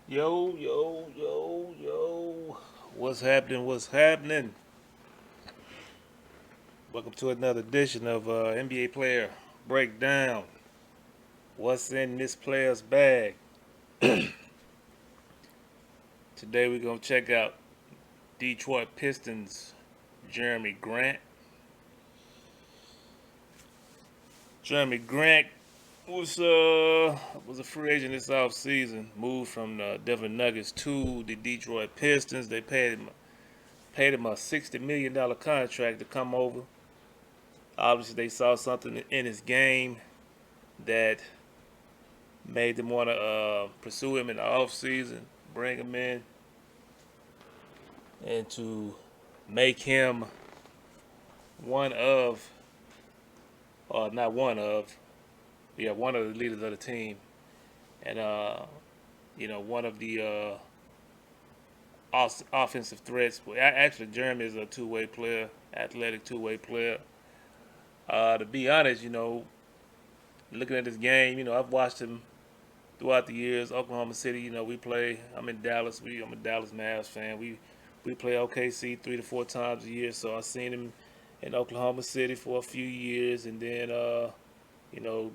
Yo, yo, yo, yo. What's happening? What's happening? Welcome to another edition of NBA Player Breakdown. What's in this player's bag? Today we're going to check out Detroit Pistons Jerami Grant. Jerami Grant was a free agent this offseason. Moved from the Denver Nuggets to the Detroit Pistons. They paid him a $60 million contract to come over. Obviously, they saw something in his game that made them want to pursue him in the offseason, bring him in, and to make him one of, or not one of, yeah, one of the leaders of the team, and one of the offensive threats. Well, actually, Jeremy is a two-way player, athletic two-way player. To be honest, looking at this game, I've watched him throughout the years. Oklahoma City, we play. I'm in Dallas. I'm a Dallas Mavs fan. We play OKC 3 to 4 times a year. So I've seen him in Oklahoma City for a few years, and then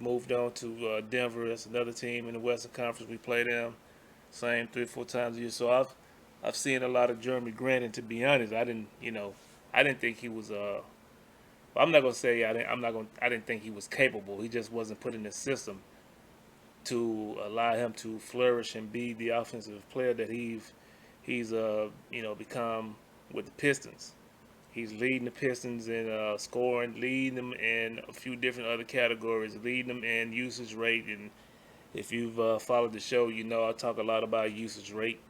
moved on to Denver. That's another team in the Western Conference. We play them same 3 or 4 times a year. So I've seen a lot of Jeremy Grant, and to be honest, I didn't think he was. I'm not gonna say I didn't. I'm not gonna. I didn't think he was capable. He just wasn't put in the system to allow him to flourish and be the offensive player that he's become with the Pistons. He's leading the Pistons in scoring, leading them in a few different other categories, leading them in usage rate. And if you've followed the show, I talk a lot about usage rate.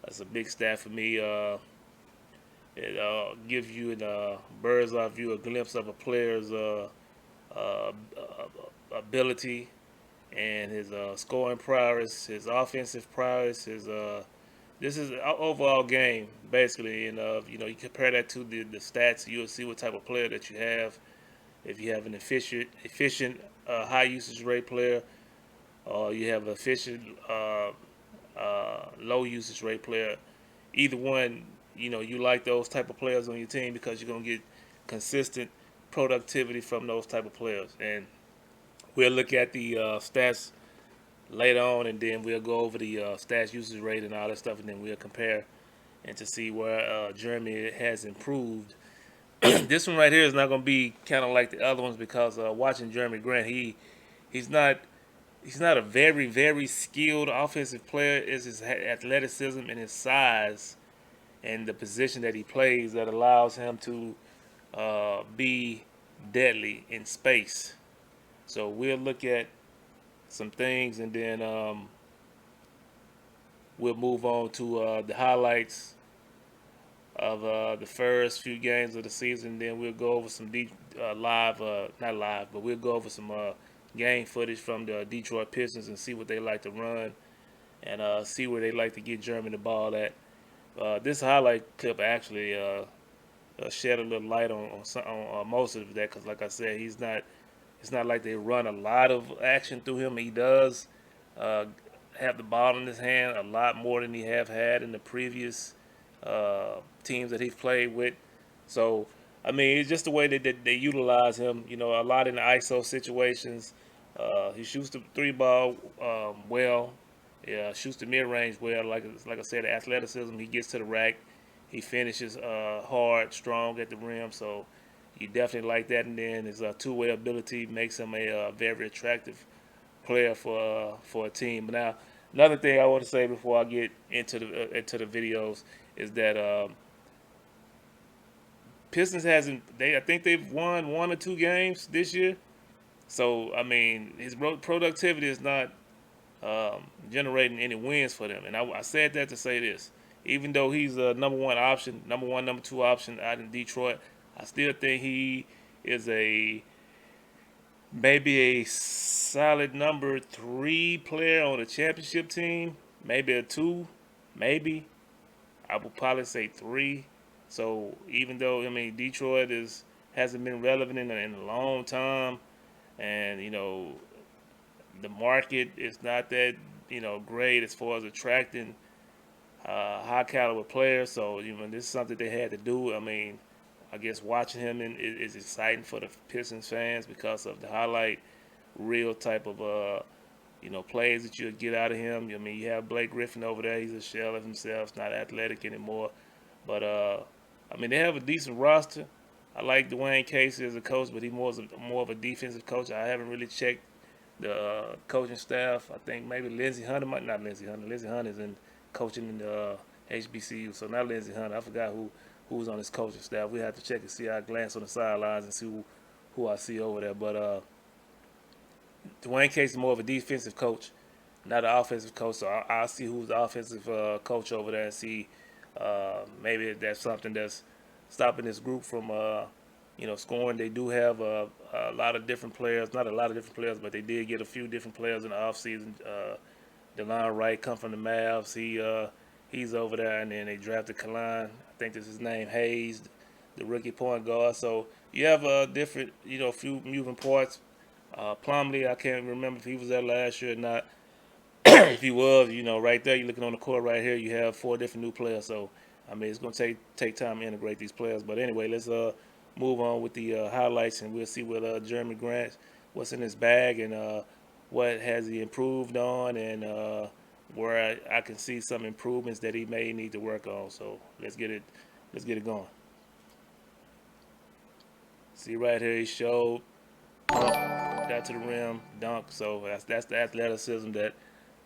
That's a big stat for me. It gives you in a bird's eye view a glimpse of a player's uh, ability and his scoring prowess, his offensive prowess, his this is an overall game basically. And you compare that to the stats, you'll see what type of player that you have. If you have an efficient high usage rate player, or you have an efficient low usage rate player, either one, you like those type of players on your team because you're gonna get consistent productivity from those type of players. And we'll look at the stats later on, and then we'll go over the stats usage rate and all that stuff, and then we'll compare and to see where Jeremy has improved. This one right here is not going to be kind of like the other ones because watching Jeremy Grant, he's not he's not a very skilled offensive player. It's his athleticism and his size and the position that he plays that allows him to be deadly in space. So we'll look at some things, and then we'll move on to the highlights of the first few games of the season. Then we'll go over some live, not live, but we'll go over some game footage from the Detroit Pistons and see what they like to run and see where they like to get Jeremy the ball at. This highlight clip actually shed a little light on most of that because, like I said, he's not. It's not like they run a lot of action through him. He does uh, have the ball in his hand a lot more than he have had in the previous teams that he's played with. So, I mean, it's just the way that they utilize him. A lot in the ISO situations. He shoots the three ball well. Yeah, shoots the mid range well. Like I said, the athleticism. He gets to the rack. He finishes hard, strong at the rim. So you definitely like that. And then his two-way ability makes him a very attractive player for a team. But now, another thing I want to say before I get into the videos is that Pistons hasn't. I think they've won 1 or 2 games this year. So I mean, his productivity is not generating any wins for them. And I said that to say this. Even though he's a number one option, number two option out in Detroit, I still think he is maybe a solid number 3 player on a championship team, maybe a 2, maybe. I would probably say 3. So even though Detroit is hasn't been relevant in a long time, and the market is not that. great as far as attracting high caliber players. So this is something they had to do. I mean, I guess watching him is exciting for the Pistons fans because of the highlight real type of plays that you'll get out of him. I mean, you have Blake Griffin over there. He's a shell of himself. He's not athletic anymore. But I mean, they have a decent roster. I like Dwayne Casey as a coach, but he's more of a defensive coach. I haven't really checked the coaching staff. I think maybe Lindsey Hunter might not Lindsey Hunter. Lindsey Hunter's in coaching in the HBCU, so not Lindsey Hunter. I forgot who's on his coaching staff. We have to check and see. I glance on the sidelines and see who I see over there. But Dwayne Casey is more of a defensive coach, not an offensive coach. So I'll see who's the offensive coach over there and see maybe that's something that's stopping this group from scoring. They do have a lot of different players, not a lot of different players, but they did get a few different players in the offseason. DeLon Wright come from the Mavs. He's over there, and then they drafted Kalon. I think this is his name, Hayes, the rookie point guard. So you have different, few moving parts. Plumlee, I can't remember if he was there last year or not. If he was, right there, you're looking on the court right here, you have 4 different new players. So, I mean, it's going to take time to integrate these players. But anyway, let's move on with the highlights, and we'll see what Jerami Grant, what's in his bag, and what has he improved on, and where I can see some improvements that he may need to work on. So let's get it going. See right here, he showed pump, got to the rim, dunk. So that's the athleticism that,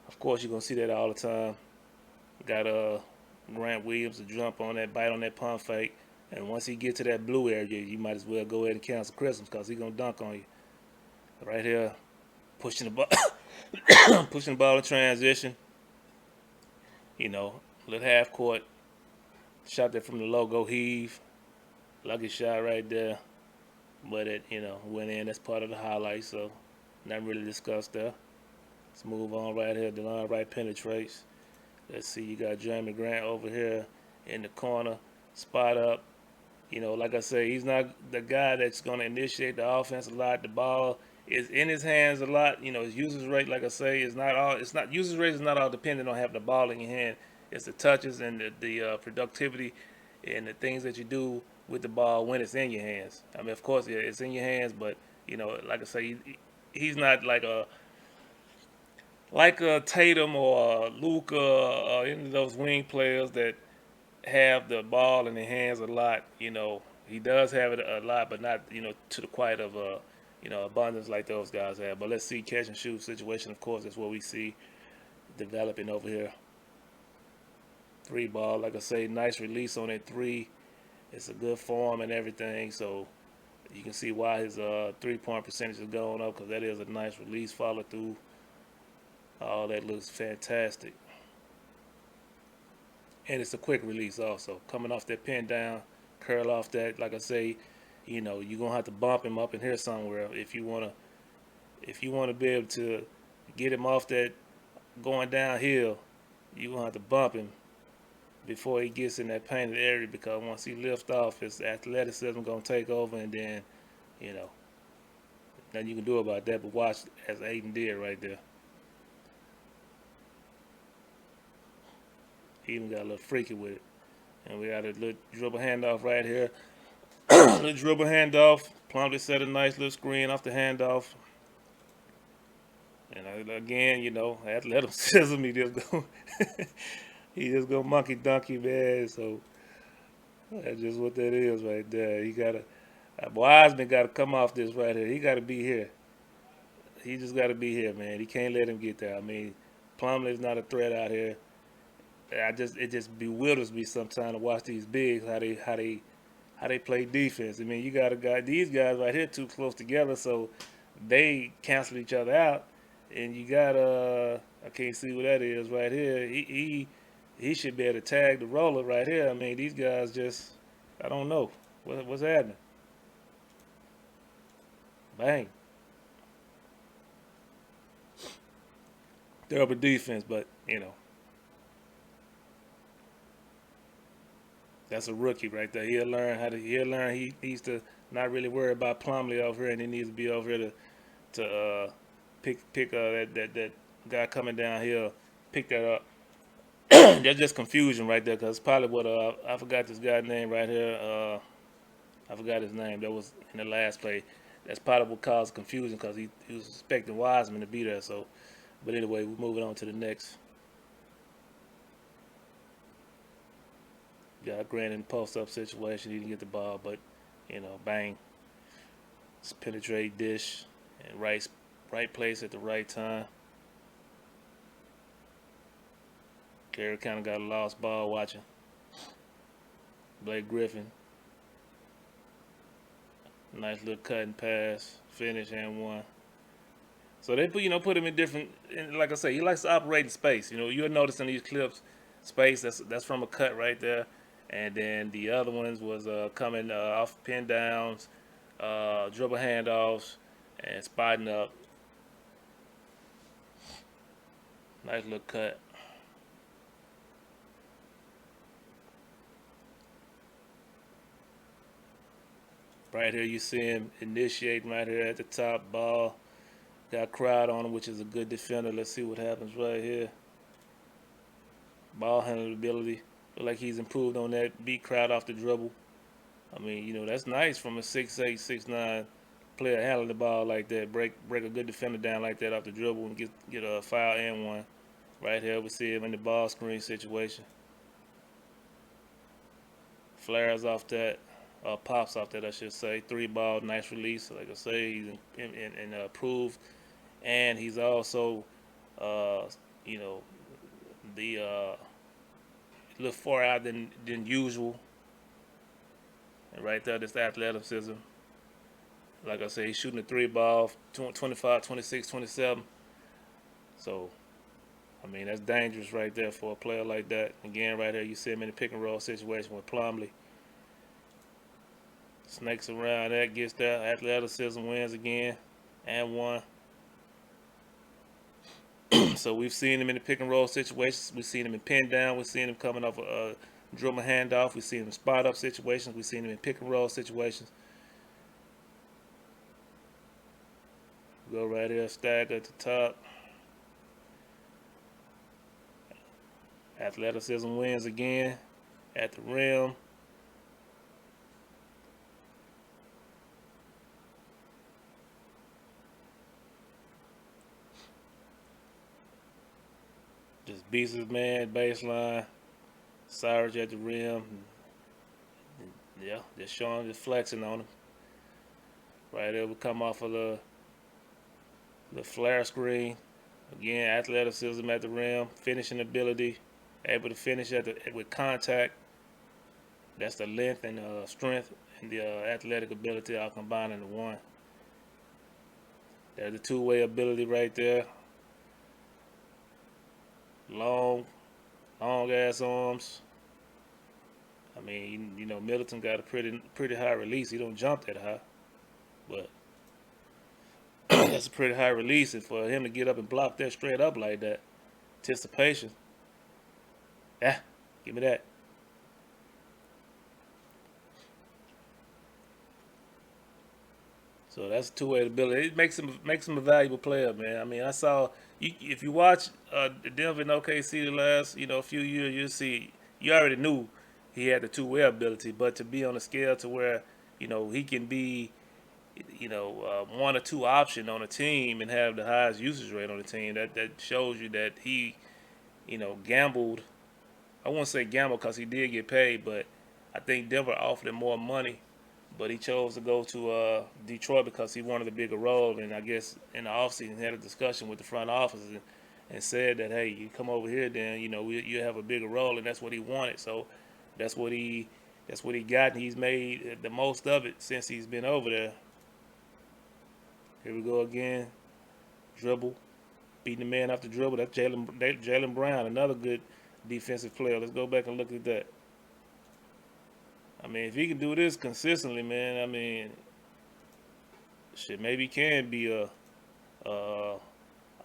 of course, you're gonna see that all the time. Got Grant Williams to jump on that, bite on that pump fake, and once he get to that blue area, you might as well go ahead and cancel Christmas because he's gonna dunk on you. Right here, pushing the ball, pushing the ball in transition. Little half court shot that from the logo heave, lucky shot right there, but it went in. That's part of the highlight, so not really discussed there. Let's move on right here. DeLon Wright penetrates. Let's see, you got Jerami Grant over here in the corner, spot up. Like I say, he's not the guy that's going to initiate the offense a lot. The ball is in his hands a lot. His usage rate, like I say, is not all. It's not usage rate is not all dependent on having the ball in your hand. It's the touches and the productivity and the things that you do with the ball when it's in your hands. I mean, of course, yeah, it's in your hands, but like I say, he's not like a Tatum or Luka or any of those wing players that have the ball in their hands a lot. He does have it a lot, but not to the quite of abundance like those guys have. But let's see, catch and shoot situation. Of course, that's what we see developing over here. 3 ball, like I say, nice release on that 3. It's a good form and everything, so you can see why his 3-point percentage is going up, because that is a nice release, follow through. Oh, that looks fantastic. And it's a quick release also. Coming off that pin down, curl off that, like I say, you're gonna have to bump him up in here somewhere if you wanna be able to get him off that going downhill. You're gonna have to bump him before he gets in that painted area, because once he lifts off, his athleticism gonna take over, and then nothing you can do about that. But watch, as Aiden did right there. He even got a little freaky with it. And we got a little dribble handoff right here. Little dribble handoff. Plumlee set a nice little screen off the handoff. And again, athleticism, he just go monkey donkey, man. So that's just what that is right there. Wiseman got to come off this right here. He got to be here. He just got to be here, man. He can't let him get there. I mean, Plumlee's not a threat out here. It just bewilders me sometimes to watch these bigs, how they play defense. I mean, you got these guys right here too close together, so they cancel each other out. And you got I can't see what that is right here. He should be able to tag the roller right here. I mean, these guys just, I don't know what's happening. Bang. Terrible defense, but that's a rookie right there. He'll learn he needs to not really worry about Plumlee over here, and he needs to be over here to pick that guy coming down here picked that up. That's just confusion right there, because probably what I forgot this guy's name right here. I forgot his name. That was in the last play. That's probably what caused confusion, because he was expecting Wiseman to be there. So, but anyway, we're moving on to the next. Got Grant in post up situation. He didn't get the ball, but bang, it's penetrate dish and right place at the right time. Kerry kind of got a lost ball watching. Blake Griffin, nice little cut and pass, finish and one. So they put him in different. And like I say, he likes to operate in space. You'll notice in these clips, space that's from a cut right there, and then the other ones was coming off pin downs, dribble handoffs, and spotting up. Nice little cut. Right here, you see him initiating right here at the top. Ball got crowd on him, which is a good defender. Let's see what happens right here. Ball handling ability. Look like he's improved on that. Beat crowd off the dribble. I mean, that's nice from a 6'8", 6'9" player handling the ball like that. Break a good defender down like that off the dribble and get a foul and one. Right here, we see him in the ball screen situation. Flares off that. Pops off that, I should say. 3-ball, nice release. Like I say, he's improved, and he's also, the a little far out than usual. And right there, this athleticism. Like I say, he's shooting a 3-ball, 25, 26, 27. So, I mean, that's dangerous right there for a player like that. Again, right here, you see him in the pick and roll situation with Plumlee. Snakes around that, gets there. Athleticism, wins again, and one. So we've seen him in the pick and roll situations. We've seen him in pin down. We've seen him coming off a dribble handoff. We've seen him in spot up situations. We've seen him in pick and roll situations. Go right here, stack at the top. Athleticism wins again at the rim. Just beats his man, baseline. Surge at the rim. Yeah, just showing, just flexing on him. Right there, we come off of the flare screen. Again, athleticism at the rim, finishing ability, able to finish with contact. That's the length and strength and the athletic ability all combined into one. There's the two-way ability right there. Long ass arms. I mean, Middleton got a pretty high release. He don't jump that high, but that's a pretty high release. And for him to get up and block that straight up like that, anticipation. Yeah, give me that. So that's two-way ability. It makes him a valuable player, man. I mean, I saw if you watch Denver and OKC the last few years, you see you already knew he had the two-way ability, but to be on a scale to where he can be one or two option on a team and have the highest usage rate on the team, that shows you that he gambled. I won't say gambled because he did get paid, but I think Denver offered him more money. But he chose to go to Detroit because he wanted a bigger role. And I guess in the offseason, he had a discussion with the front office and said that, hey, you come over here, then you have a bigger role, and that's what he wanted. So that's what he got, and he's made the most of it since he's been over there. Here we go again, dribble, beating the man off the dribble. That's Jaylen Brown, another good defensive player. Let's go back and look at that. I mean, if he can do this consistently, man, I mean, shit, maybe he can be a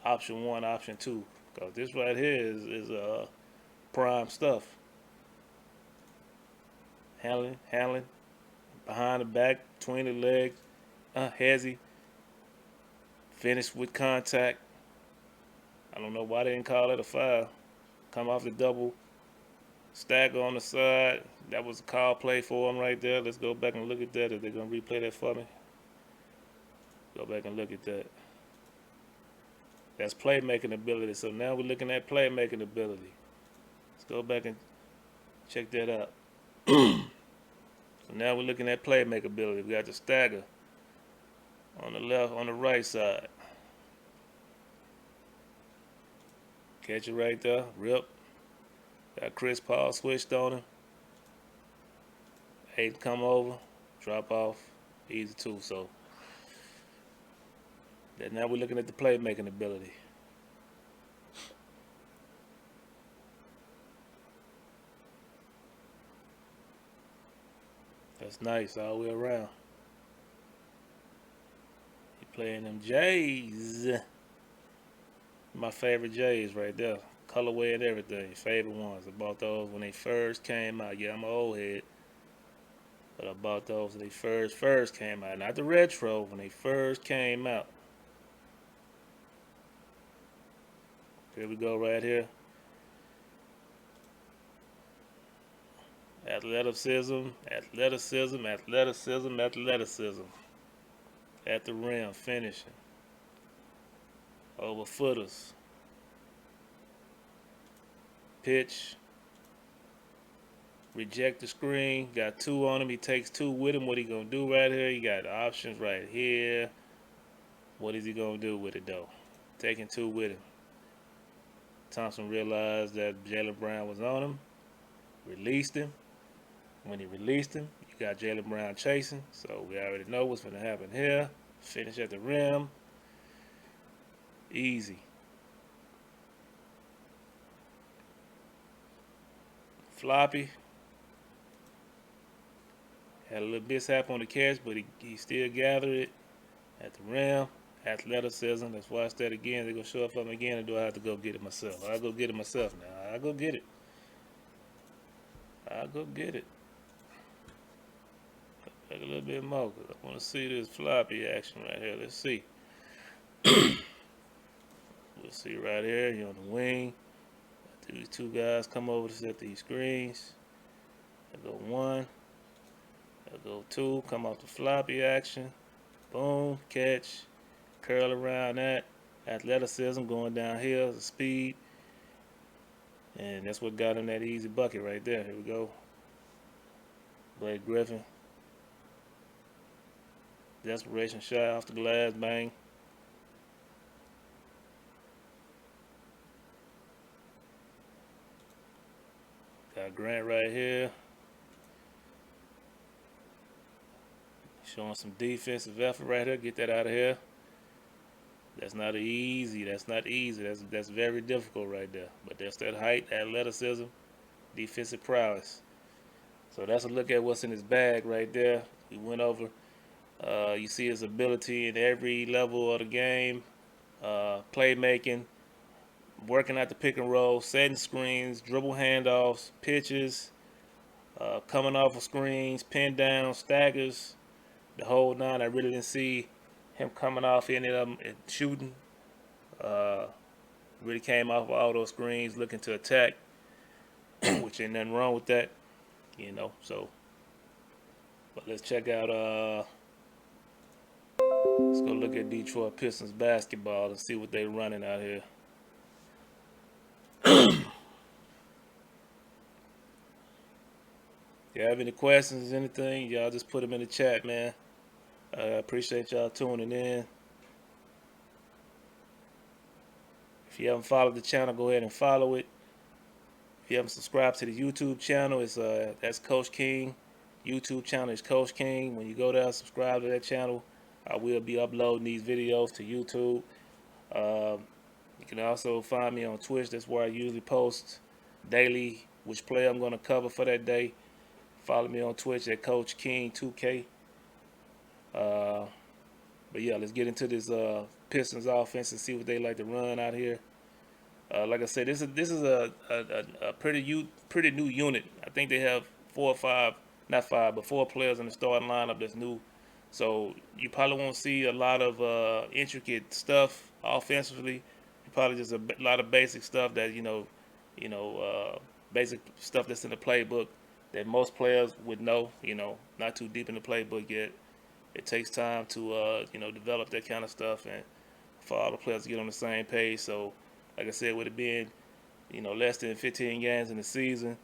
option 1, option 2, because this right here is prime stuff. Handling, behind the back, between the legs, hezzy, finish with contact. I don't know why they didn't call it a foul. Come off the double stagger on the side. That was a call play for him right there. Let's go back and look at that. If they're going to replay that for me, go back and look at that. That's playmaking ability. So now we're looking at playmaking ability. Let's go back and check that out. So now we're looking at playmaking ability. We got the stagger on the left, on the right side. Catch it right there. Rip. Got Chris Paul switched on him. 8 come over. Drop off. Easy too. So now we're looking at the playmaking ability. That's nice all the way around. He playing them J's. My favorite J's right there. Colorway and everything. Favorite ones. I bought those when they first came out. Yeah, I'm an old head. But I bought those when they first came out. Not the retro, when they first came out. Here we go right here. Athleticism, athleticism, athleticism, athleticism. At the rim, finishing. Over footers. Pitch. Reject the screen. Got 2 on him. He takes 2 with him. What he gonna do right here? He got options right here. What is he gonna do with it though? Taking 2 with him. Thompson realized that Jaylen Brown was on him. Released him. When he released him, you got Jaylen Brown chasing. So we already know what's gonna happen here. Finish at the rim. Easy. Floppy. Had a little mishap on the catch, but he still gathered it at the rim. Athleticism. Let's watch that again. They're going to show up for me again, or do I have to go get it myself? I'll go get it myself now. I'll go get it. I'll go get it. Back a little bit more, because I want to see this floppy action right here. Let's see. We'll see right here. You're on the wing. These 2 guys come over to set these screens. I'll go 1. I'll go 2. Come off the floppy action. Boom. Catch. Curl around that. Athleticism going downhill. The speed. And that's what got him that easy bucket right there. Here we go. Blake Griffin. Desperation shot off the glass. Bang. Got Grant right here. Showing some defensive effort right here. Get that out of here. That's not easy. That's not easy. That's very difficult right there. But that's that height, athleticism, defensive prowess. So that's a look at what's in his bag right there. We went over. You see his ability in every level of the game. Playmaking, working out the pick and roll, setting screens, dribble handoffs, pitches, coming off of screens, pin down, staggers, the whole 9. I really didn't see him coming off any of them and shooting. Really came off of all those screens looking to attack, which ain't nothing wrong with that, you know. So, but let's check out. Let's go look at Detroit Pistons basketball and see what they're running out here. If you have any questions, anything, y'all just put them in the chat, man. I appreciate y'all tuning in. If you haven't followed the channel, go ahead and follow it. If you haven't subscribed to the YouTube channel, it's that's Coach King. YouTube channel is Coach King. When you go there, subscribe to that channel. I will be uploading these videos to YouTube. You can also find me on Twitch. That's where I usually post daily which player I'm going to cover for that day. Follow me on Twitch at Coach King 2K. But yeah, let's get into this Pistons offense and see what they like to run out here. Like I said, this is a pretty new unit. I think they have 4 or 5, not 5, but 4 players in the starting lineup that's new. So you probably won't see a lot of intricate stuff offensively. You're probably just a lot of basic stuff that basic stuff that's in the playbook that most players would know. Not too deep in the playbook yet. It takes time to develop that kind of stuff and for all the players to get on the same page. So, like I said, with it being less than 15 games in the season,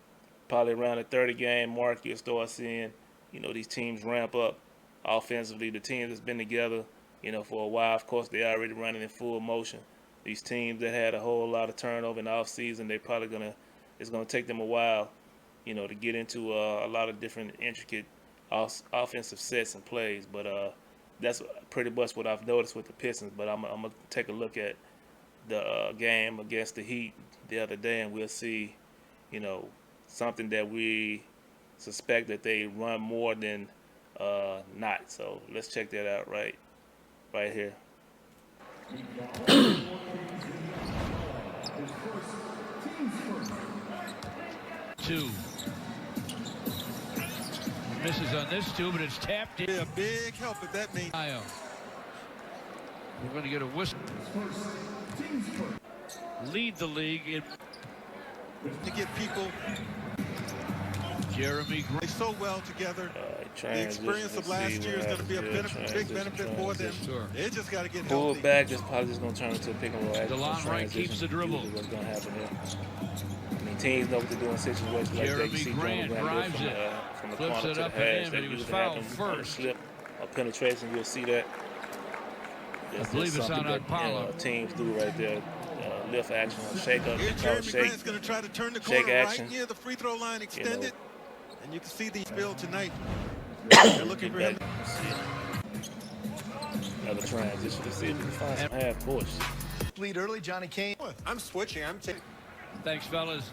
probably around the 30 game mark, you'll start seeing these teams ramp up offensively. The teams that's been together for a while, of course, they're already running in full motion. These teams that had a whole lot of turnover in the offseason, it's gonna take them a while, to get into a lot of different intricate offensive sets and plays. But that's pretty much what I've noticed with the Pistons. But I'm gonna take a look at the game against the Heat the other day, and we'll see, something that we suspect that they run more than not. So let's check that out right here. 2. Misses on this two, but it's tapped in. Be a big help if that means. We're going to get a whistle. Lead the league in. To get people. Jerami play so well together. The experience of last year is going to be a big benefit for them. Sure. They just got to get pull healthy. back. This probably just going to turn into a pick and roll. DeLon Wright keeps the dribble. What's going to happen here? I mean, teams know what to do in situations like that. You see Grant drives from the flips corner it to the up hash. and in, That but he was usually fouled happens on a first. slip or penetration. You'll see that. I believe it's on Apollo. Teams do right there. Lift action, shake up, Jerami Grant's going to try to turn the corner action. right near the free throw line extended. And you can see the spill tonight. They're looking for him. Another transition to see if we can find some half court. Lead early, Johnny Kane. I'm switching. I'm taking. Thanks, fellas.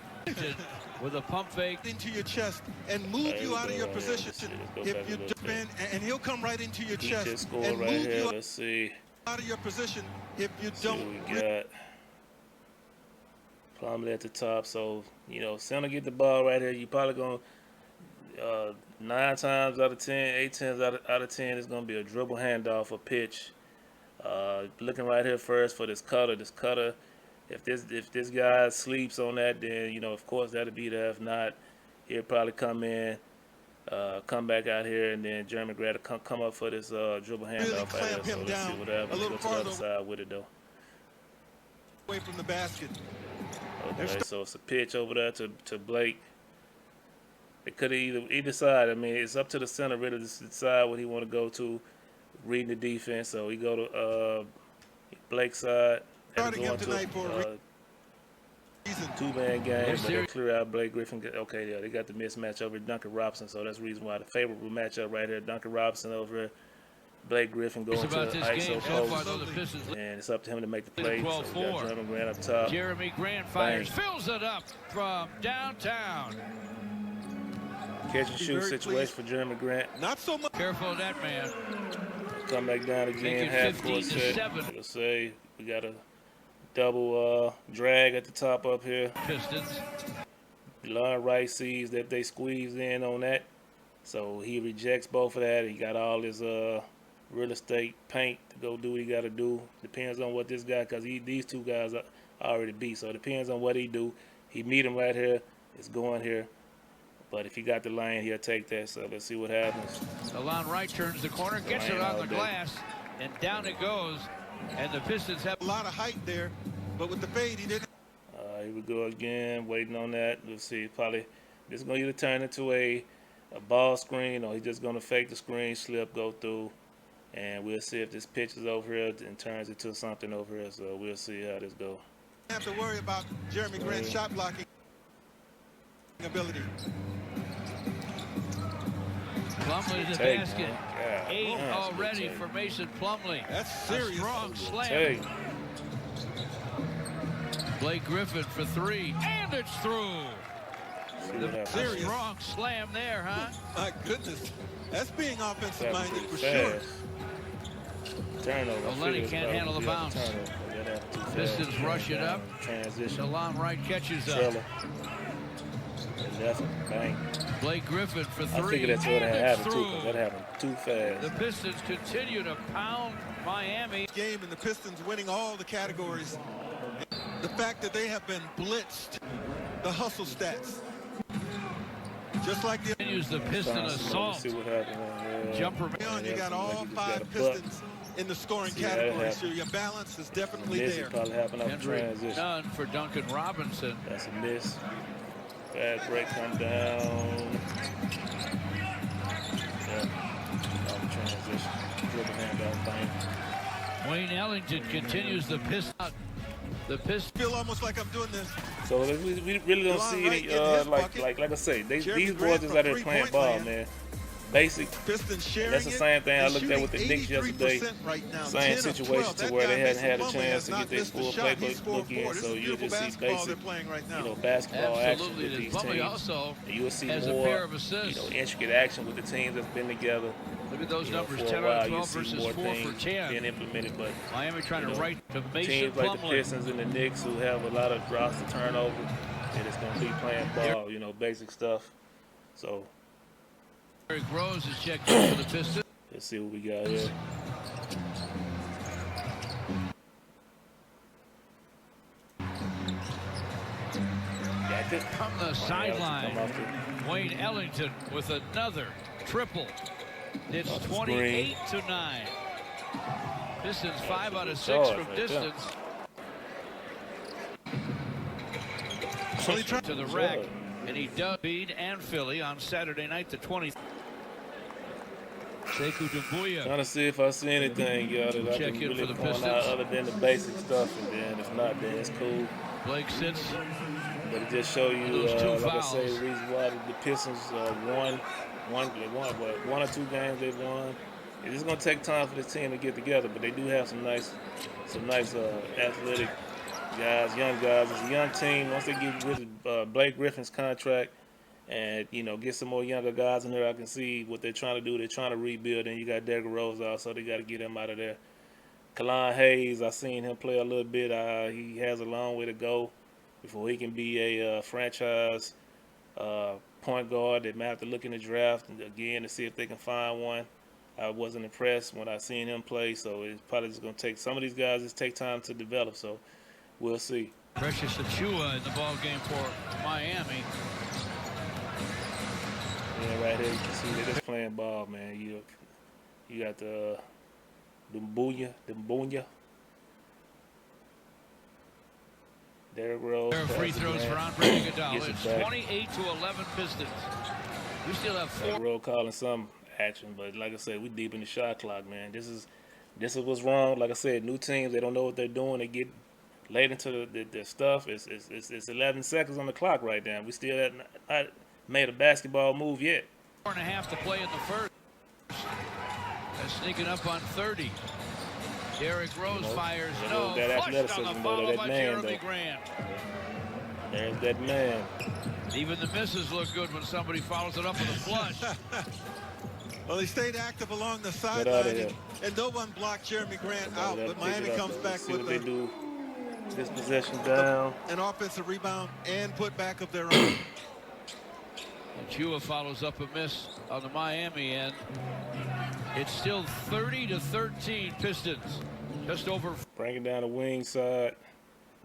With a pump fake into your chest and move you out of your position. If you defend, and he'll come right into your chest and move you Let's see. out of your position if you don't. We got Plumlee at the top, so center get the ball right here. You probably gonna 9 times out of 10, 8 times out of 10 is gonna be a dribble handoff or pitch. Looking right here first for this cutter. If this guy sleeps on that, then of course that'll be there. If not, he'll probably come in, come back out here, and then Jerami Grant will come up for this dribble handoff. Really clamp him down see what happens. a little Go to the farther other side with it though. Away from the basket. Okay, so it's a pitch over there to Blake. It could have either side. I mean, it's up to the center really to decide what he want to go to, reading the defense. So he go to Blake's side. Starting him tonight for a reason. 2-man game, but they clear out Blake Griffin. Okay, yeah, they got the mismatch over Duncan Robinson, so that's the reason why the favorable matchup right here. Duncan Robinson over here. Blake Griffin going to the ISO post, and it's up to him to make the play. So we got Jerami Grant up top. Jerami Grant fires, fills it up from downtown. Catch and shoot situation for Jerami Grant. Not so much. Careful of that man. Come back down again, half court set. Let's say we got a double drag at the top up here. Pistons. DeLon Wright sees that they squeeze in on that, so he rejects both of that. He got all his real estate paint to go do what he got to do. Depends on what this guy, because these two guys are already beat, so it depends on what he do. He meet him right here. It's going here. But if he got the lane, he'll take that. So let's see what happens. DeLon Wright turns the corner, gets it on the glass, and down it goes. And the Pistons have a lot of height there, but with the fade, he didn't. Here we go again, waiting on that. Let's see. Probably this is going to either turn into a ball screen, or he's just going to fake the screen, slip, go through. And we'll see if this pitch is over here and turns into something over here. So we'll see how this goes. Have to worry about Jerami Grant's shot blocking ability. Plumlee to the basket. 8 already for Mason Plumlee. That's serious. A strong slam. Blake Griffin for 3, and it's through. The strong slam there, huh? My goodness. That's being offensive minded for sure. Turnover. Lenny can't handle the bounce. Pistons rush it up. Transition. DeLon Wright catches up. Bang. Blake Griffin for 3. I figured that's what happened too, because that happened too fast. The Pistons continue to pound Miami. Game and the Pistons winning all the categories. The fact that they have been blitzed, the hustle stats. Just like the Continues the Piston assault. See what happens. Jumper. You got all five Pistons in the scoring category, so your balance is definitely there. Probably happen off transition. None for Duncan Robinson. That's a miss. Bad break come down. Yeah, off transition. Dribble handoff thing. Wayne Ellington continues the Piston. The Piston. I feel almost like I'm doing this. So we really don't see any like I say, these boys is out there playing ball, man. Basic. Pistons sharing. That's the same thing I looked at with the Knicks yesterday. Right now, same situation to where they hadn't had a chance to get their full playbook in. So you'll just see basic, basketball action with these teams. And you'll see more, intricate action with the teams that's been together. Look at those numbers, 10 out of 12 versus 4 for 10. Being implemented, but Miami trying to write to Mason teams Plumlee. like the Pistons and the Knicks who have a lot of roster turnover, and it's going to be playing ball, basic stuff. So Derrick Rose is checked in for the Pistons. Let's see what we got here. From the sideline, Wayne Ellington with another triple. It's 28-9. Pistons 5 out of 6 from distance. To the rack, and he does beat and Philly on Saturday night, the 20th. Sekou Doumbouya. Trying to see if I see anything, that I Check can in really for the point Pistons. out other than the basic stuff, and then if not, then it's cool. Blake sits. But it just show you, Those two like fouls. I say, the reason why the Pistons won one or two games they've won. It's going to take time for this team to get together, but they do have some nice athletic guys, young guys. It's a young team. Once they get rid of Blake Griffin's contract and, get some more younger guys in there, I can see what they're trying to do. They're trying to rebuild, and you got Derrick Rose out, so they got to get him out of there. Kalon Hayes, I seen him play a little bit. He has a long way to go before he can be a franchise point guard. They might have to look in the draft again to see if they can find one. I wasn't impressed when I seen him play, so it's probably just going to take some of these guys. Just take time to develop, so we'll see. Precious Achiuwa in the ball game for Miami. Yeah, right here you can see they're just playing ball, man. You got the Doumbouya. Derrick Rose. There are free throws for Andre Iguodala. It's 28-11 Pistons. We still have 4. Derrick Rose calling some action, but like I said, we deep in the shot clock, man. This is what's wrong. Like I said, new teams, they don't know what they're doing. They get late into the stuff. It's 11 seconds on the clock right now. We still haven't not made a basketball move yet. 4.5 to play in the first. They're sneaking up on 30. Derrick Rose fires no. That Flushed athleticism, on the follow that by man, Jerami Grant. There's that man. Even the misses look good when somebody follows it up with a flush. Well, they stayed active along the sideline, and no one blocked Jerami Grant out, but Miami comes back with they do. This possession down. An offensive rebound and put back of their own. Achiuwa follows up a miss on the Miami end. It's still 30-13 Pistons. Just over. Bringing down the wing side.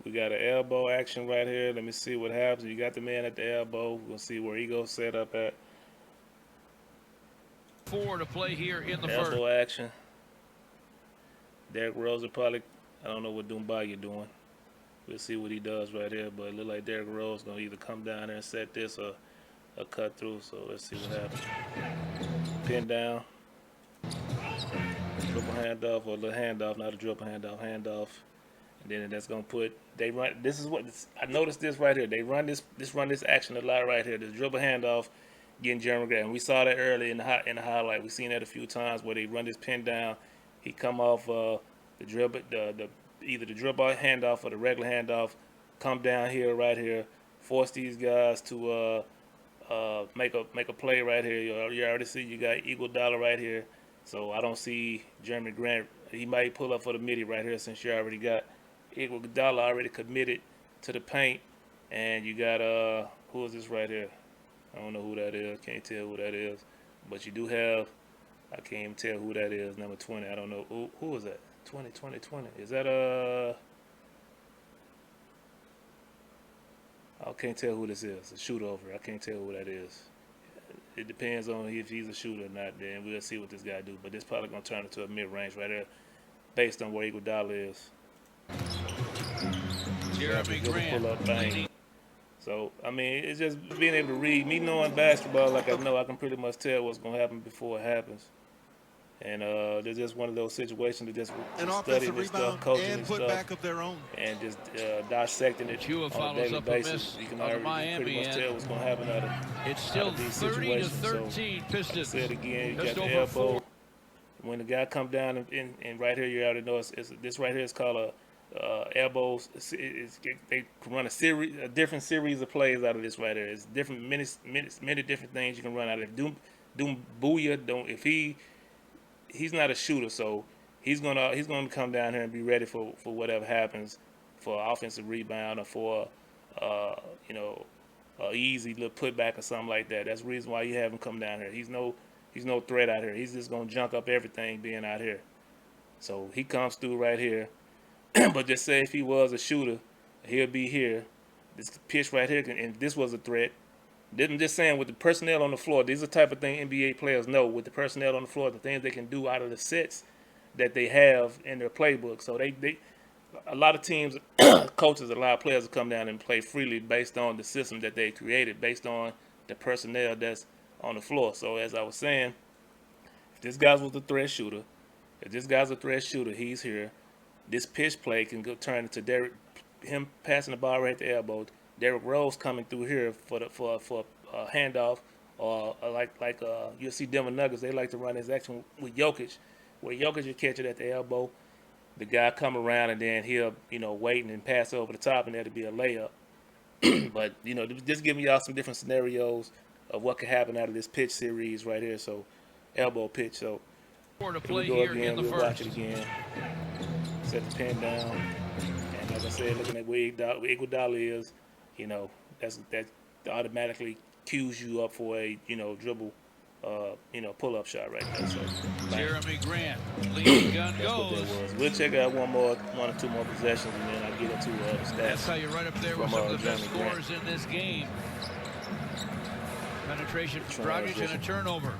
We got an elbow action right here. Let me see what happens. You got the man at the elbow. We'll see where he goes set up at. 4 to play here in the first. Elbow action. Derrick Rose will probably, I don't know what Doumbouya doing. We'll see what he does right here, but it looks like Derrick Rose going to either come down there and set this or cut through, so let's see what happens. Pin down. Dribble handoff or a little handoff, not a dribble handoff. And then that's going to put, they run, this is what, I noticed this right here. They run this action a lot right here. The dribble handoff, getting Jerami Grant. And we saw that early in the highlight. We've seen that a few times where they run this pin down. He come off the dribble, either the dribble handoff or the regular handoff, come down here, right here, force these guys to make a play right here. You already see you got Iguodala right here. So I don't see Jerami Grant. He might pull up for the midi right here since you already got Iguodala already committed to the paint. And you got, who is this right here? I don't know who that is. Can't tell who that is. But you do have, I can't even tell who that is, number 20. I don't know. Who is that? 20. Is that, I can't tell who this is. A shooter over. I can't tell who that is. It depends on if he's a shooter or not. Then we'll see what this guy do. But this probably gonna turn into a mid-range right there, based on where Iguodala is. Jerami Grant. Pull up, bang. So I mean, it's just being able to read. Me knowing basketball like I know, I can pretty much tell what's gonna happen before it happens. And there's just one of those situations to just study this stuff, coaching and this put stuff, back of their own, and just dissecting it on a daily basis. You can already pretty much tell what's going to happen out of it's still out of these 30 to situations. 13 So, Pistons. like I said again, you Just got the over elbow. 4. When the guy come down and right here, you already know this right here is called a elbows. They run a different series of plays out of this right here. It's different many different things you can run out of it. Doom booyah. He's not a shooter, so he's gonna come down here and be ready for whatever happens, for offensive rebound or for easy little putback or something like that. That's the reason why you have him come down here. He's no threat out here. He's just gonna junk up everything being out here. So he comes through right here. But just say if he was a shooter, he'll be here. This pitch right here, and this was a threat. I'm just saying, with the personnel on the floor, these are the type of thing NBA players know. With the personnel on the floor, the things they can do out of the sets that they have in their playbook. So a lot of teams, coaches allow players to come down and play freely based on the system that they created, based on the personnel that's on the floor. So as I was saying, if this guy was a threat shooter, he's here. This pitch play can go turn into him passing the ball right at the elbow. Derrick Rose coming through here for a handoff, or like you'll see Denver Nuggets. They like to run this action with Jokic, where Jokic will catch it at the elbow. The guy come around and then he'll wait and pass over the top, and that'll be a layup. But just giving y'all some different scenarios of what could happen out of this pitch series right here. So elbow pitch. So To here play we go here again. in the We'll first. watch it again. Set the pin down, and like I said, looking at where Iguodala is. That automatically cues you up for a dribble pull-up shot right there. So Jerami Grant, leading gun that's what goes. that was. We'll check out one or two more possessions, and then I'll get into the stats. That's how you right up there with some of the best Jerami Grant. scorers in this game. Penetration from Dragic and a turnover.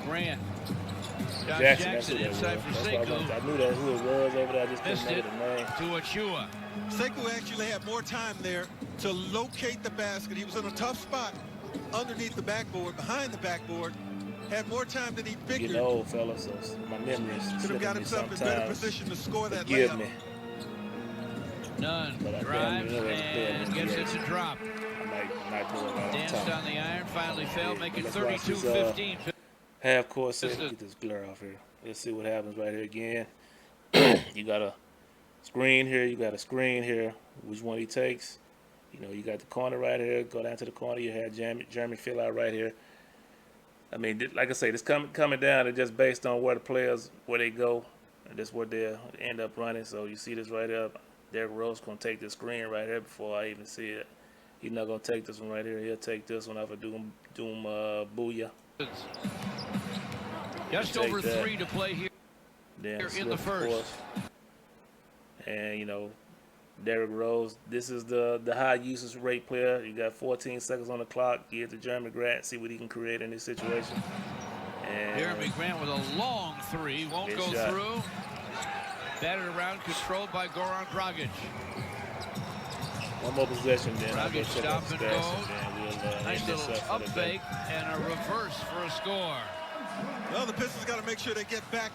Grant. Josh Jackson inside for Sekou. I knew that who it was over there. I just couldn't Missed it remember the name. to Achua. Sekou actually had more time there to locate the basket. He was in a tough spot underneath the backboard, behind the backboard. Had more time than he figured. Getting old, fella, so my memory is Could have slipping got me himself in sometimes. better position to score that Forgive layup. me. Nunn But I drives damn near and gets it to drop. I might not do it right on Danced top. on the iron, finally fell, making Let's watch this, 32-15. Half court set. Get this glare off here. Let's see what happens right here again. You got a screen here. You got a screen here. Which one he takes? You got the corner right here. Go down to the corner. You had Jerami fill out right here. I mean, like I say, this coming down is just based on where the players, where they go, and that's where they end up running. So you see this right up. Derrick Rose gonna take this screen right here before I even see it. He's not gonna take this one right here. He'll take this one off of Doom Booyah. Just over 3 to play here in the first. And Derrick Rose, this is the high usage rate player. You got 14 seconds on the clock. Give it to Jerami Grant, see what he can create in this situation. And Jerami Grant with a long 3, won't go shot. through. Batted around, controlled by Goran Dragic. One more possession, then I'll go Dragic check out stop the and stats, go. and then we'll Nice end this little up up for the day. fake and a reverse for a score. Well, the Pistons got to make sure they get back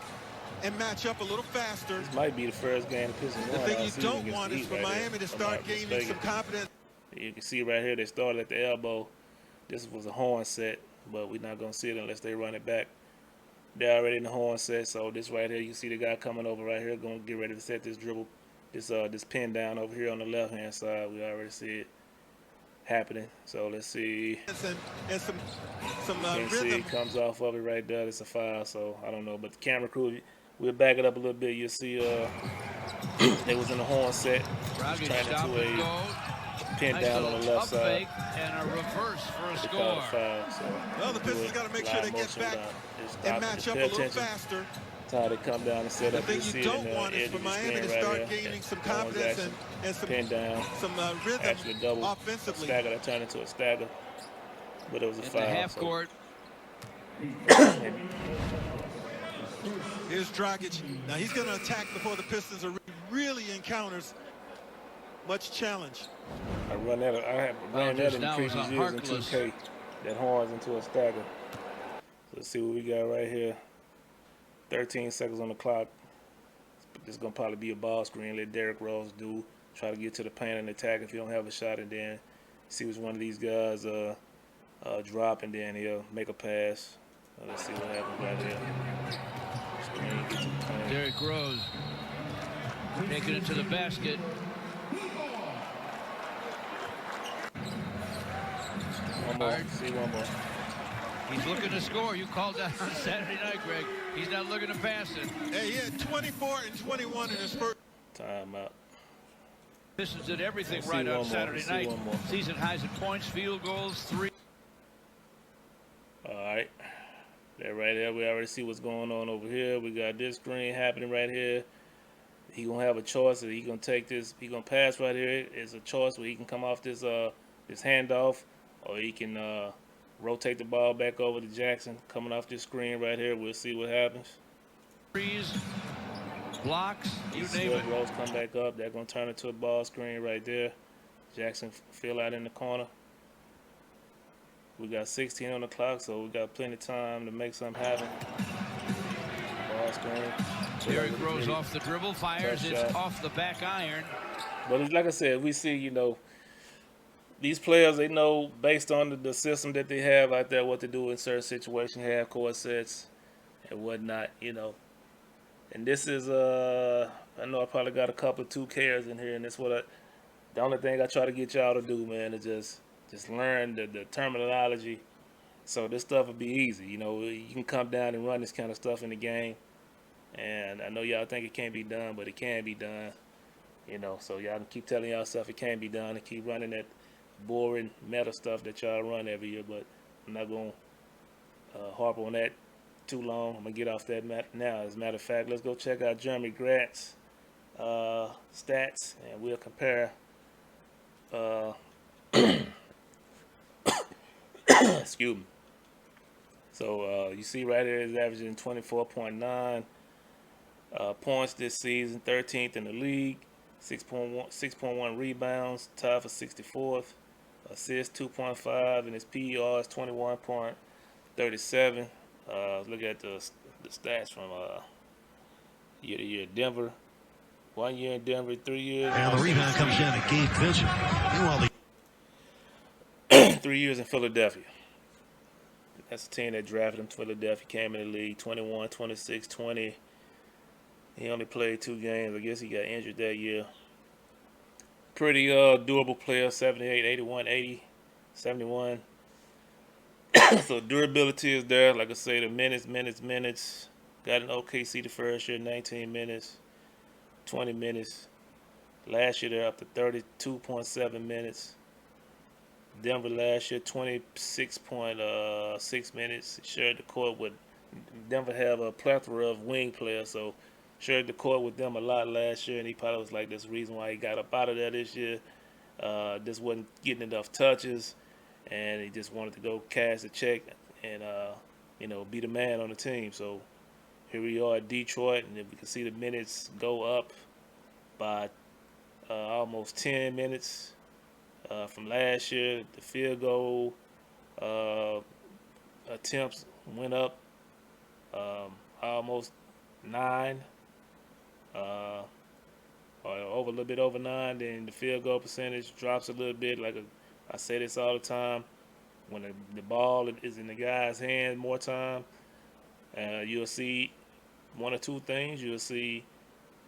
and match up a little faster. This might be the first game the Pistons The won thing all you season don't against want the is Heat for right Miami here, to if I'm start not gaining mistaken. some confidence. You can see right here they started at the elbow. This was a horn set, but we're not going to see it unless they run it back. They're already in the horn set, so this right here, you see the guy coming over right here, going to get ready to set this dribble, this pin down over here on the left-hand side. We already see it happening. So let's see. And some Can't see rhythm. it comes off of it right there. It's a foul, so I don't know. But the camera crew, we'll back it up a little bit. You'll see they was in the horn set. Dragic Trying stop to and go. pin Nice down on little the left up side. fake and a reverse for a They call score. it foul, so Well, the Pistons got to make sure they get back and match up a little faster. Time to come down and set The up. thing You see you it in don't the want is edge for of the Miami screen to right start here. gaining some That one's confidence actually and some pinned down. rhythm Actually double a offensively. stagger that turned into a stagger, but it was a In foul. the half So court. Here's Dragic. Now he's going to attack before the Pistons are really encounters much challenge. I run that. I have ran that in the previous years in 2K. That horns into a stagger. So let's see what we got right here. 13 seconds on the clock. This is gonna probably be a ball screen. Let Derrick Rose do. Try to get to the paint and attack if you don't have a shot, and then see which one of these guys drop, and then he'll make a pass. Let's see what happens right here. Screen, get to the paint. Derrick Rose taking it to the basket. One more. See one more. He's looking to score. You called that on Saturday night, Greg. He's not looking to pass it. Hey, he had 24 and 21 in his first. Timeout. Pistons did everything right on Saturday night. Season highs in points, field goals, 3. All right. That right there, we already see what's going on over here. We got this screen happening right here. He gonna have a choice. He gonna take this. He gonna pass right here. It's a choice where he can come off this this handoff, or he can rotate the ball back over to Jackson, coming off this screen right here. We'll see what happens. Threes, blocks, you name it. Rose come back up. They're gonna turn it to a ball screen right there. Jackson fill out in the corner. We got 16 on the clock, so we got plenty of time to make something happen. Ball screen. Derrick Rose off the dribble, fires. It's off the back iron. But it's like I said, we see, you know, these players, they know based on the system that they have out there what to do in certain situations, half court sets and whatnot, you know. And this is, I know I probably got a couple of 2Kers in here, and that's what the only thing I try to get y'all to do, man, is just learn the terminology. So this stuff will be easy, you know. You can come down and run this kind of stuff in the game. And I know y'all think it can't be done, but it can be done, you know. So y'all can keep telling y'all stuff it can be done and keep running that boring meta stuff that y'all run every year. But I'm not going to harp on that too long. I'm going to get off that now. As a matter of fact, let's go check out Jerami Grant's stats, and we'll compare. Excuse me. So you see right here is averaging 24.9 points this season, 13th in the league, 6.1 rebounds, tied for 64th, assists 2.5, and his PER is 21.37. Look at the stats from year to year. Denver, 1 year in Denver, 3 years. And the rebound comes down to Gabe Vincent. Meanwhile, 3 years in Philadelphia. That's the team that drafted him. Philadelphia came in the league 21, 26, 20. He only played 2 games. I guess he got injured that year. Pretty durable player, 78, 81, 80, 71. So durability is there. Like I say, the minutes. Got an OKC the first year, 19 minutes, 20 minutes. Last year they're up to 32.7 minutes. Denver last year, 26.6 minutes. Shared the court with Denver. Have a plethora of wing players, so shared the court with them a lot last year, and he probably was like, this reason why he got up out of there this year. Just wasn't getting enough touches, and he just wanted to go cash the check and you know, be the man on the team. So here we are at Detroit, and if we can see the minutes go up by almost 10 minutes from last year. The field goal attempts went up almost 9, or over a little bit over 9. Then the field goal percentage drops a little bit. Like I say this all the time, when the ball is in the guy's hand more time, you'll see one or two things. You'll see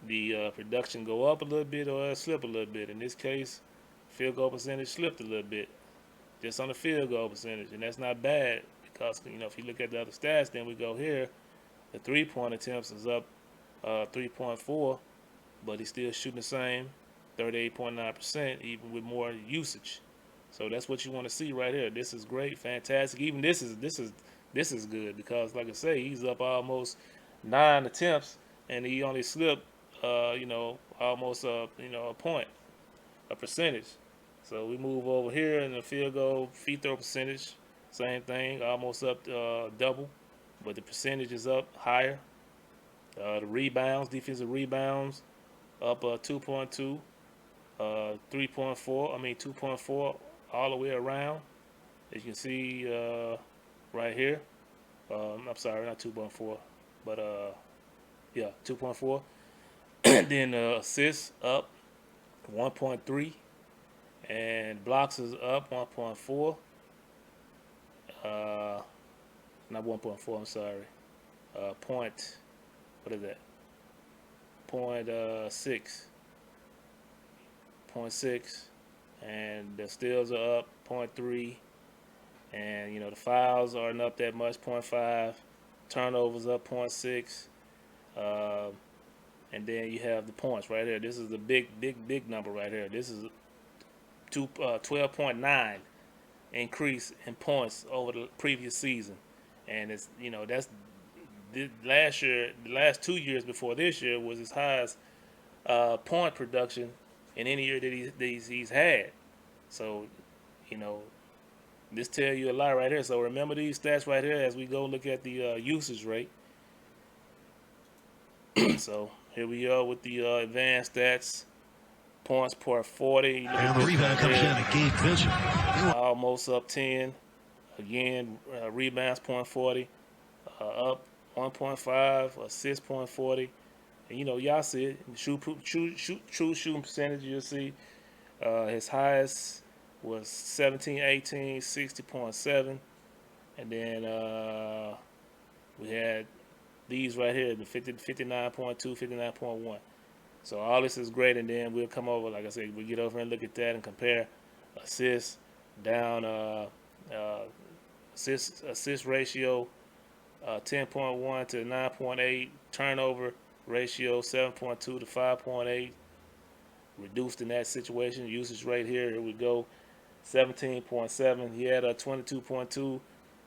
the production go up a little bit or slip a little bit. In this case, field goal percentage slipped a little bit, just on the field goal percentage, and that's not bad because, you know, if you look at the other stats, then we go here, the 3-point attempts is up 3.4, but he's still shooting the same, 38.9%, even with more usage. So that's what you want to see right here. This is great, fantastic. Even this is good because, like I say, he's up almost 9 attempts, and he only slipped, almost a point, a percentage. So we move over here in the field goal, free throw percentage, same thing, almost up double, but the percentage is up higher. The rebounds, defensive rebounds, up 2.2, 3.4. 2.4 all the way around. As you can see right here. I'm sorry, not 2.4, but yeah, 2.4. Then assists up 1.3, and blocks is up 1.4. Not 1.4. I'm sorry. Point. What is that? Point 6. And the steals are up 0.3. And the fouls aren't up that much, 0.5. Turnovers up 0.6. And then you have the points right here. This is the big number right here. This is 12.9 increase in points over the previous season, and it's that's last year. The last 2 years before this year was his highest point production in any year that he's had. So this tell you a lot right here. So remember these stats right here as we go look at the usage rate. So here we are with the advanced stats. Points per 40. And the rebound comes in at Gabe Vincent. Almost up 10. Again, rebounds 0.40. Up 1.5. Assists 0.40. And y'all see it. True shooting percentage, you'll see. His highest was 17-18, 60.7. And then we had these right here, the 59.2, 59.1. So all this is great, and then we'll come over, like I said, we get over and look at that and compare assists down, assist ratio 10.1 to 9.8, turnover ratio 7.2 to 5.8, reduced in that situation. Usage rate here we go, 17.7. He had a 22.2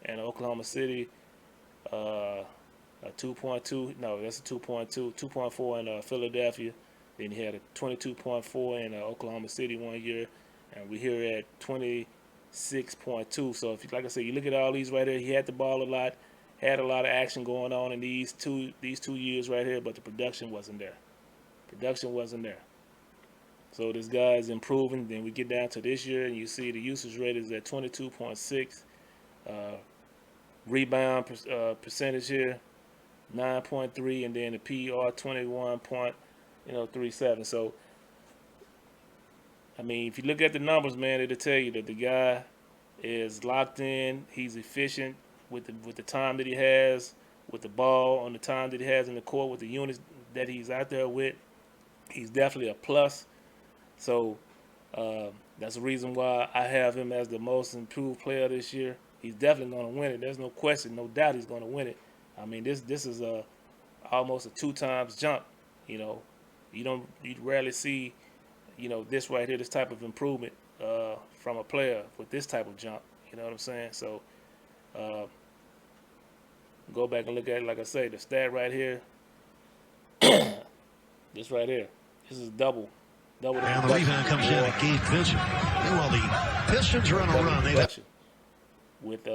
in Oklahoma City. A 2.2, no, that's a 2.2, 2.4 in Philadelphia. Then he had a 22.4 in Oklahoma City 1 year, and we're here at 26.2. So if, like I said, you look at all these right here, he had the ball a lot, had a lot of action going on in these two years right here, but the production wasn't there. So this guy is improving. Then we get down to this year, and you see the usage rate is at 22.6. Rebound percentage here, 9.3, and then the PR 21.37. So if you look at the numbers, man, it'll tell you that the guy is locked in. He's efficient with the time that he has with the ball, on the time that he has in the court, with the units that he's out there with. He's definitely a plus. So that's the reason why I have him as the most improved player this year. He's definitely going to win it. There's no question, no doubt he's going to win it. This is almost a 2 times jump. You rarely see, this right here, this type of improvement from a player with this type of jump. You know what I'm saying? So go back and look at it. Like I say, the stat right here, this right here, this is double. And the rebound comes in at Gabe Vincent. While the Pistons are on a run, with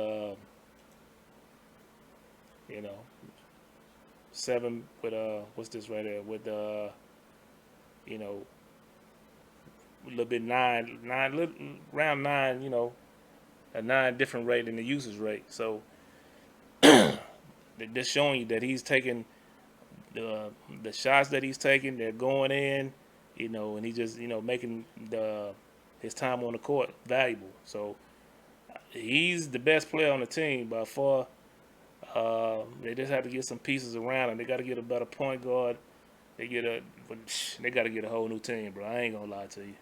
7 with what's this right here with a little bit 9 round 9, a 9 different rate in the usage rate. So they're just showing you that he's taking the shots that he's taking, they're going in, and he just making his time on the court valuable. So he's the best player on the team by far. They just have to get some pieces around him. They got to get a better point guard. They got to get a whole new team, bro. I ain't gonna lie to you.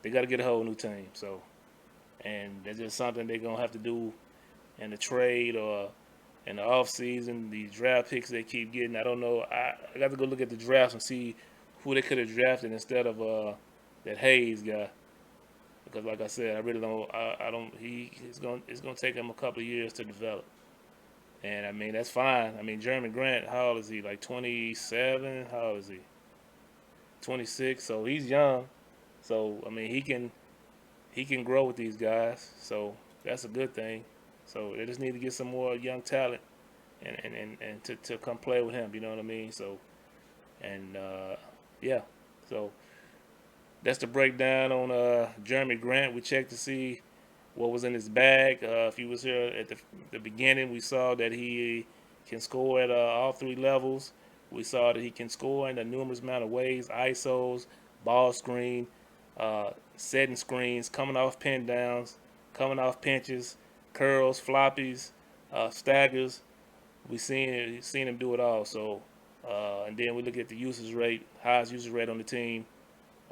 They got to get a whole new team. So, and that's just something they're gonna have to do in the trade or in the off season. These draft picks they keep getting. I don't know. I got to go look at the drafts and see who they could have drafted instead of that Hayes guy. Because like I said, I really don't. It's gonna take him a couple of years to develop. And I mean, that's fine. I mean, Jerami Grant, how old is he? Like 27? How old is he? 26. So he's young. So I mean, he can grow with these guys. So that's a good thing. So they just need to get some more young talent and to come play with him. You know what I mean? So and yeah. So that's the breakdown on Jerami Grant. We checked to see what was in his bag. If he was here at the beginning, we saw that he can score at all three levels. We saw that he can score in a numerous amount of ways: ISOs, ball screen, setting screens, coming off pin downs, coming off pinches, curls, floppies, staggers. We seen him do it all. So, and then we look at the usage rate, highest usage rate on the team.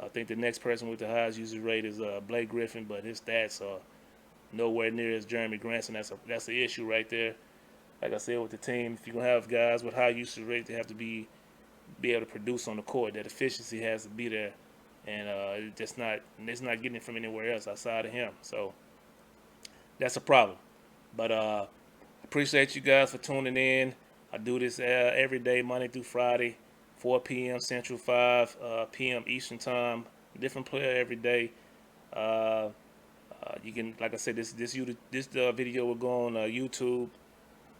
I think the next person with the highest usage rate is Blake Griffin, but his stats are nowhere near as Jerami Grant's, and that's the issue right there. Like I said, with the team, if you're gonna have guys with high usage rate, they have to be able to produce on the court. That efficiency has to be there, and it's not getting it from anywhere else outside of him. So that's a problem. But appreciate you guys for tuning in. I do this every day, Monday through Friday, 4 p.m. Central, 5 p.m. Eastern Time. Different player every day. You can, like I said, this video will go on YouTube.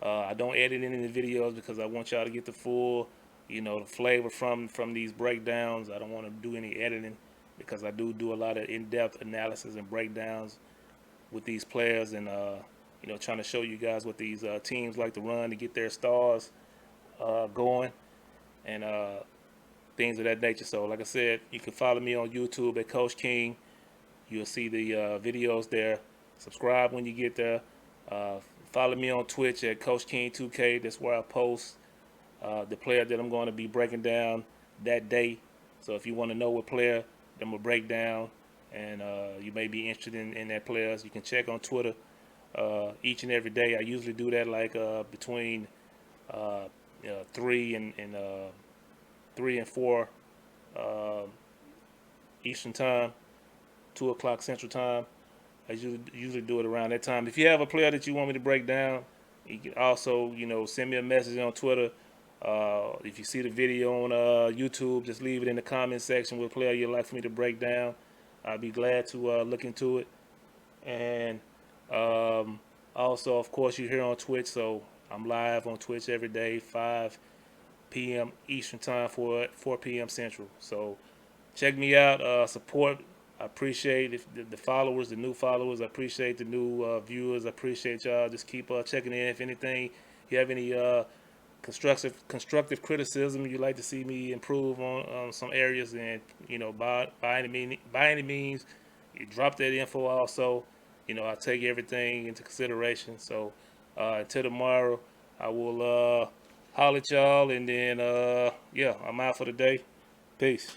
I don't edit any of the videos because I want y'all to get the full, the flavor from these breakdowns. I don't want to do any editing because I do a lot of in-depth analysis and breakdowns with these players and trying to show you guys what these teams like to run to get their stars going and things of that nature. So, like I said, you can follow me on YouTube at Coach King. You'll see the videos there. Subscribe when you get there. Follow me on Twitch at Coach King 2K. That's where I post the player that I'm going to be breaking down that day. So if you want to know what player I'm going to break down and you may be interested in that player, you can check on Twitter each and every day. I usually do that like between 3 and 4 Eastern Time. 2 o'clock Central Time. I usually do it around that time. If you have a player that you want me to break down, you can also, send me a message on Twitter. If you see the video on YouTube, just leave it in the comment section what player you'd like for me to break down. I'll be glad to look into it. And also, of course, you're here on Twitch, so I'm live on Twitch every day, 5 p.m. Eastern Time, 4 p.m. Central. So check me out. Support. I appreciate the followers, the new followers. I appreciate the new viewers. I appreciate y'all. Just keep checking in. If anything, you have any constructive criticism you'd like to see me improve on some areas, and by any means, you drop that info. Also, I take everything into consideration. So until tomorrow, I will holler at y'all, and then I'm out for the day. Peace.